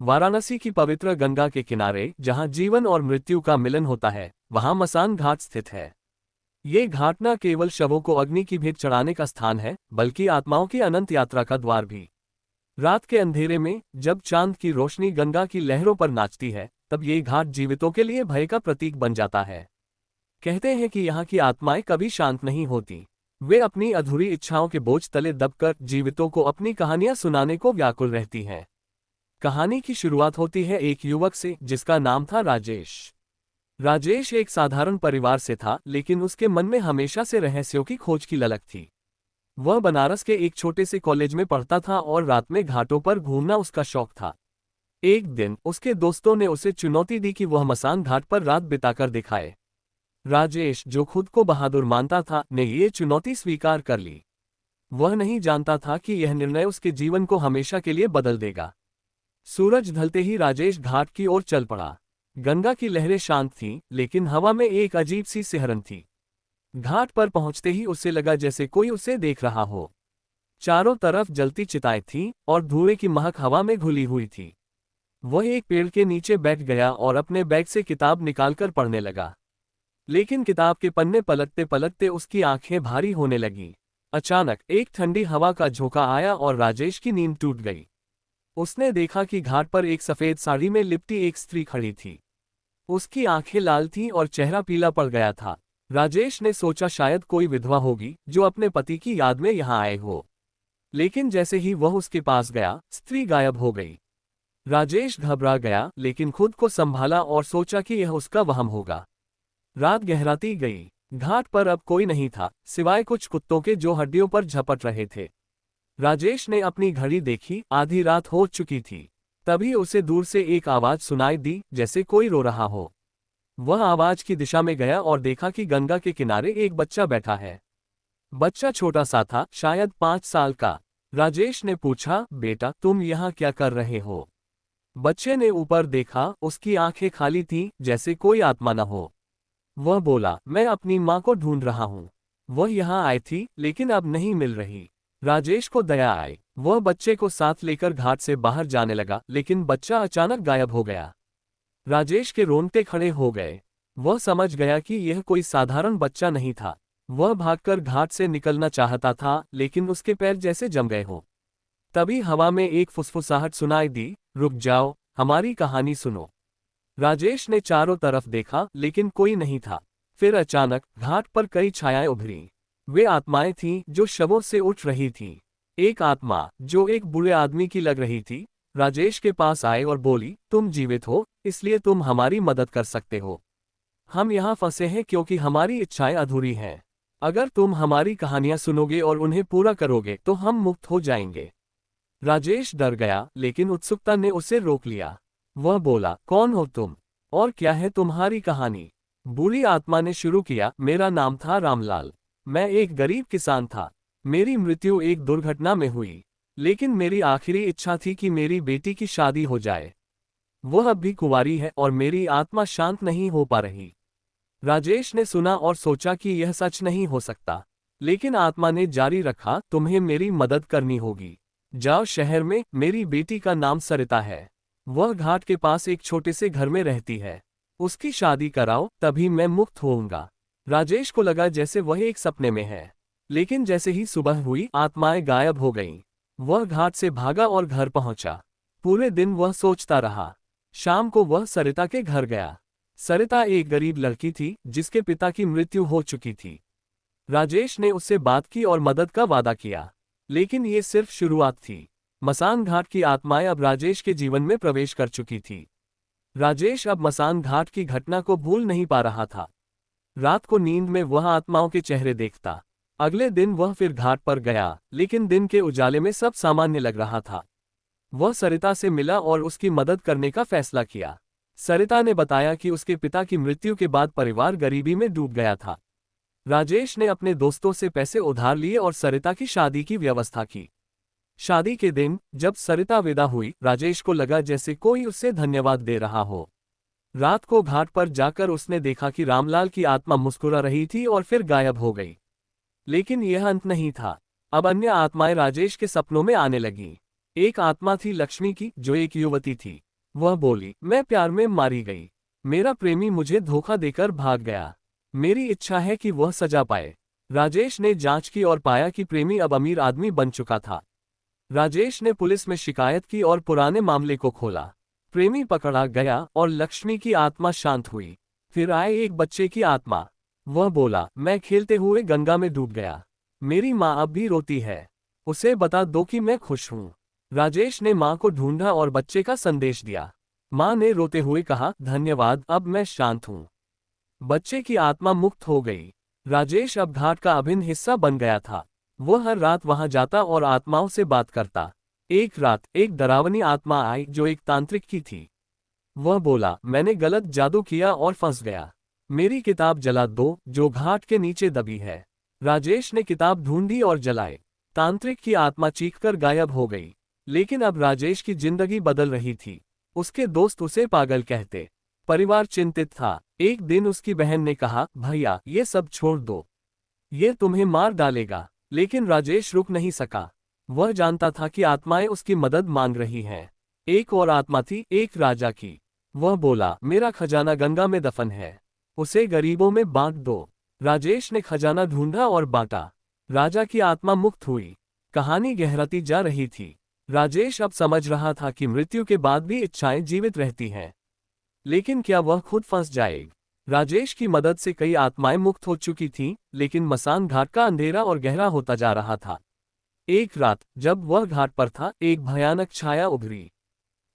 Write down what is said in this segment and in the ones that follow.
वाराणसी की पवित्र गंगा के किनारे, जहां जीवन और मृत्यु का मिलन होता है, वहां मसान घाट स्थित है। ये घाट न केवल शवों को अग्नि की भेंट चढ़ाने का स्थान है, बल्कि आत्माओं की अनंत यात्रा का द्वार भी। रात के अंधेरे में जब चांद की रोशनी गंगा की लहरों पर नाचती है, तब ये घाट जीवितों के लिए भय का प्रतीक बन जाता है। कहते हैं कि यहाँ की आत्माएं कभी शांत नहीं होती। वे अपनी अधूरी इच्छाओं के बोझ तले दबकर जीवितों को अपनी कहानियां सुनाने को व्याकुल रहती हैं। कहानी की शुरुआत होती है एक युवक से जिसका नाम था राजेश। राजेश एक साधारण परिवार से था, लेकिन उसके मन में हमेशा से रहस्यों की खोज की ललक थी। वह बनारस के एक छोटे से कॉलेज में पढ़ता था और रात में घाटों पर घूमना उसका शौक था। एक दिन उसके दोस्तों ने उसे चुनौती दी कि वह मसान घाट पर रात बिताकर दिखाए। राजेश, जो खुद को बहादुर मानता था, ने ये चुनौती स्वीकार कर ली। वह नहीं जानता था कि यह निर्णय उसके जीवन को हमेशा के लिए बदल देगा। सूरज ढलते ही राजेश घाट की ओर चल पड़ा। गंगा की लहरें शांत थीं, लेकिन हवा में एक अजीब सी सिहरन थी। घाट पर पहुंचते ही उसे लगा जैसे कोई उसे देख रहा हो। चारों तरफ जलती चिताएं थीं और धुएं की महक हवा में घुली हुई थी। वह एक पेड़ के नीचे बैठ गया और अपने बैग से किताब निकालकर पढ़ने लगा। लेकिन किताब के पन्ने पलटते पलटते उसकी आंखें भारी होने लगीं। अचानक एक ठंडी हवा का झोंका आया और राजेश की नींद टूट गई। उसने देखा कि घाट पर एक सफेद साड़ी में लिपटी एक स्त्री खड़ी थी। उसकी आंखें लाल थीं और चेहरा पीला पड़ गया था। राजेश ने सोचा शायद कोई विधवा होगी जो अपने पति की याद में यहाँ आए हो। लेकिन जैसे ही वह उसके पास गया, स्त्री गायब हो गई। राजेश घबरा गया, लेकिन खुद को संभाला और सोचा कि यह उसका वहम होगा। रात गहराती गई। घाट पर अब कोई नहीं था, सिवाय कुछ कुत्तों के जो हड्डियों पर झपट रहे थे। राजेश ने अपनी घड़ी देखी, आधी रात हो चुकी थी। तभी उसे दूर से एक आवाज सुनाई दी, जैसे कोई रो रहा हो। वह आवाज की दिशा में गया और देखा कि गंगा के किनारे एक बच्चा बैठा है। बच्चा छोटा सा था, शायद 5 साल का। राजेश ने पूछा, बेटा तुम यहाँ क्या कर रहे हो? बच्चे ने ऊपर देखा, उसकी आंखें खाली थीं, जैसे कोई आत्मा न हो। वह बोला, मैं अपनी माँ को ढूंढ रहा हूँ। वह यहाँ आई थी, लेकिन अब नहीं मिल रही। राजेश को दया आई। वह बच्चे को साथ लेकर घाट से बाहर जाने लगा, लेकिन बच्चा अचानक गायब हो गया। राजेश के रोंगटे खड़े हो गए। वह समझ गया कि यह कोई साधारण बच्चा नहीं था। वह भागकर घाट से निकलना चाहता था, लेकिन उसके पैर जैसे जम गए हों। तभी हवा में एक फुसफुसाहट सुनाई दी, रुक जाओ, हमारी कहानी सुनो। राजेश ने चारों तरफ देखा, लेकिन कोई नहीं था। फिर अचानक घाट पर कई छायाएं उभरी। वे आत्माएं थीं जो शवों से उठ रही थीं। एक आत्मा, जो एक बुरे आदमी की लग रही थी, राजेश के पास आए और बोली, तुम जीवित हो, इसलिए तुम हमारी मदद कर सकते हो। हम यहाँ फंसे हैं क्योंकि हमारी इच्छाएं अधूरी हैं। अगर तुम हमारी कहानियां सुनोगे और उन्हें पूरा करोगे तो हम मुक्त हो जाएंगे। राजेश डर गया, लेकिन उत्सुकता ने उसे रोक लिया। वह बोला, कौन हो तुम और क्या है तुम्हारी कहानी? बुरी आत्मा ने शुरू किया, मेरा नाम था रामलाल। मैं एक गरीब किसान था। मेरी मृत्यु एक दुर्घटना में हुई, लेकिन मेरी आखिरी इच्छा थी कि मेरी बेटी की शादी हो जाए। वह अब भी कुंवारी है और मेरी आत्मा शांत नहीं हो पा रही। राजेश ने सुना और सोचा कि यह सच नहीं हो सकता, लेकिन आत्मा ने जारी रखा, तुम्हें मेरी मदद करनी होगी। जाओ शहर में, मेरी बेटी का नाम सरिता है। वह घाट के पास एक छोटे से घर में रहती है। उसकी शादी कराओ, तभी मैं मुक्त होऊंगा। राजेश को लगा जैसे वह एक सपने में है। लेकिन जैसे ही सुबह हुई, आत्माएं गायब हो गईं। वह घाट से भागा और घर पहुंचा। पूरे दिन वह सोचता रहा। शाम को वह सरिता के घर गया। सरिता एक गरीब लड़की थी, जिसके पिता की मृत्यु हो चुकी थी। राजेश ने उससे बात की और मदद का वादा किया, लेकिन ये सिर्फ शुरुआत थी। मसान घाट की आत्माएं अब राजेश के जीवन में प्रवेश कर चुकी थी। राजेश अब मसान घाट की घटना को भूल नहीं पा रहा था। रात को नींद में वह आत्माओं के चेहरे देखता। अगले दिन वह फिर घाट पर गया, लेकिन दिन के उजाले में सब सामान्य लग रहा था। वह सरिता से मिला और उसकी मदद करने का फैसला किया। सरिता ने बताया कि उसके पिता की मृत्यु के बाद परिवार गरीबी में डूब गया था। राजेश ने अपने दोस्तों से पैसे उधार लिए और सरिता की शादी की व्यवस्था की। शादी के दिन जब सरिता विदा हुई, राजेश को लगा जैसे कोई उससे धन्यवाद दे रहा हो। रात को घाट पर जाकर उसने देखा कि रामलाल की आत्मा मुस्कुरा रही थी और फिर गायब हो गई। लेकिन यह अंत नहीं था। अब अन्य आत्माएं राजेश के सपनों में आने लगीं। एक आत्मा थी लक्ष्मी की, जो एक युवती थी। वह बोली, मैं प्यार में मारी गई। मेरा प्रेमी मुझे धोखा देकर भाग गया। मेरी इच्छा है कि वह सजा पाए। राजेश ने जांच की और पाया कि प्रेमी अब अमीर आदमी बन चुका था। राजेश ने पुलिस में शिकायत की और पुराने मामले को खोला। प्रेमी पकड़ा गया और लक्ष्मी की आत्मा शांत हुई। फिर आए एक बच्चे की आत्मा। वह बोला, मैं खेलते हुए गंगा में डूब गया। मेरी माँ अब भी रोती है। उसे बता दो कि मैं खुश हूँ। राजेश ने माँ को ढूंढा और बच्चे का संदेश दिया। माँ ने रोते हुए कहा, धन्यवाद, अब मैं शांत हूँ। बच्चे की आत्मा मुक्त हो गई। राजेश अब घाट का अभिन्न हिस्सा बन गया था। वह हर रात वहां जाता और आत्माओं से बात करता। एक रात एक डरावनी आत्मा आई जो एक तांत्रिक की थी। वह बोला, मैंने गलत जादू किया और फंस गया। मेरी किताब जला दो जो घाट के नीचे दबी है। राजेश ने किताब ढूंढी और जलाए। तांत्रिक की आत्मा चीखकर गायब हो गई। लेकिन अब राजेश की जिंदगी बदल रही थी। उसके दोस्त उसे पागल कहते। परिवार चिंतित था। एक दिन उसकी बहन ने कहा, भैया ये सब छोड़ दो, ये तुम्हें मार डालेगा। लेकिन राजेश रुक नहीं सका। वह जानता था कि आत्माएं उसकी मदद मांग रही हैं। एक और आत्मा थी, एक राजा की। वह बोला, मेरा खजाना गंगा में दफन है, उसे गरीबों में बांट दो। राजेश ने खजाना ढूंढा और बांटा। राजा की आत्मा मुक्त हुई। कहानी गहराती जा रही थी। राजेश अब समझ रहा था कि मृत्यु के बाद भी इच्छाएं जीवित रहती हैं। लेकिन क्या वह खुद फंस जाएगा? राजेश की मदद से कई आत्माएं मुक्त हो चुकी थीं, लेकिन मसान घाट का अंधेरा और गहरा होता जा रहा था। एक रात जब वह घाट पर था, एक भयानक छाया उभरी।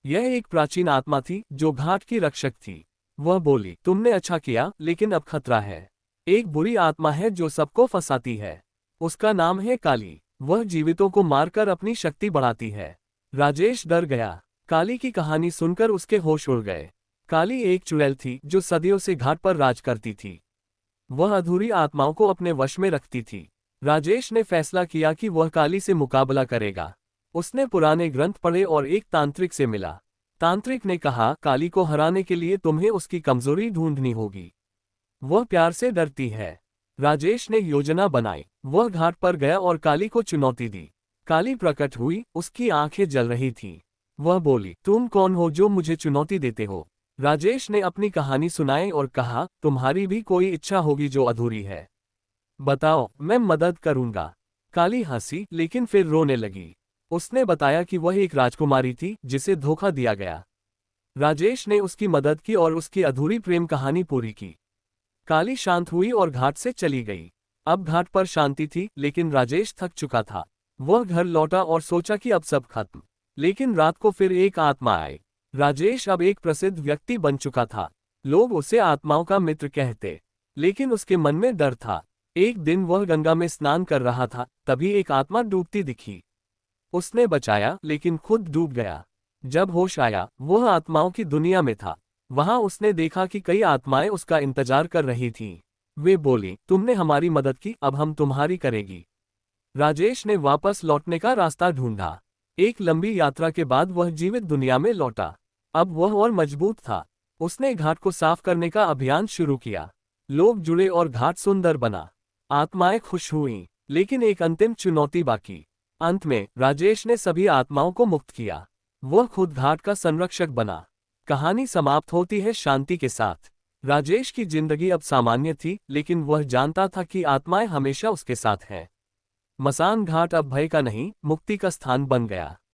यह एक प्राचीन आत्मा थी जो घाट की रक्षक थी। वह बोली, तुमने अच्छा किया, लेकिन अब खतरा है। एक बुरी आत्मा है जो सबको फंसाती है। उसका नाम है काली। वह जीवितों को मारकर अपनी शक्ति बढ़ाती है। राजेश डर गया। काली की कहानी सुनकर उसके होश उड़ गए। काली एक चुड़ैल थी जो सदियों से घाट पर राज करती थी। वह अधूरी आत्माओं को अपने वश में रखती थी। राजेश ने फैसला किया कि वह काली से मुकाबला करेगा। उसने पुराने ग्रंथ पढ़े और एक तांत्रिक से मिला। तांत्रिक ने कहा, काली को हराने के लिए तुम्हें उसकी कमजोरी ढूंढनी होगी। वह प्यार से डरती है। राजेश ने योजना बनाई। वह घाट पर गया और काली को चुनौती दी। काली प्रकट हुई, उसकी आंखें जल रही थीं। वह बोली, तुम कौन हो जो मुझे चुनौती देते हो? राजेश ने अपनी कहानी सुनाई और कहा, तुम्हारी भी कोई इच्छा होगी जो अधूरी है। बताओ, मैं मदद करूंगा। काली हंसी, लेकिन फिर रोने लगी। उसने बताया कि वह एक राजकुमारी थी जिसे धोखा दिया गया। राजेश ने उसकी मदद की और उसकी अधूरी प्रेम कहानी पूरी की। काली शांत हुई और घाट से चली गई। अब घाट पर शांति थी, लेकिन राजेश थक चुका था। वह घर लौटा और सोचा कि अब सब खत्म। लेकिन रात को फिर एक आत्मा आई। राजेश अब एक प्रसिद्ध व्यक्ति बन चुका था। लोग उसे आत्माओं का मित्र कहते। लेकिन उसके मन में डर था। एक दिन वह गंगा में स्नान कर रहा था, तभी एक आत्मा डूबती दिखी। उसने बचाया, लेकिन खुद डूब गया। जब होश आया, वह आत्माओं की दुनिया में था। वहां उसने देखा कि कई आत्माएं उसका इंतजार कर रही थीं। वे बोली, तुमने हमारी मदद की, अब हम तुम्हारी करेगी। राजेश ने वापस लौटने का रास्ता ढूंढा। एक लंबी यात्रा के बाद वह जीवित दुनिया में लौटा। अब वह और मजबूत था। उसने घाट को साफ करने का अभियान शुरू किया। लोग जुड़े और घाट सुंदर बना। आत्माएं खुश हुईं, लेकिन एक अंतिम चुनौती बाकी। अंत में राजेश ने सभी आत्माओं को मुक्त किया। वह खुद घाट का संरक्षक बना। कहानी समाप्त होती है शांति के साथ। राजेश की जिंदगी अब सामान्य थी, लेकिन वह जानता था कि आत्माएं हमेशा उसके साथ हैं। मसान घाट अब भय का नहीं, मुक्ति का स्थान बन गया।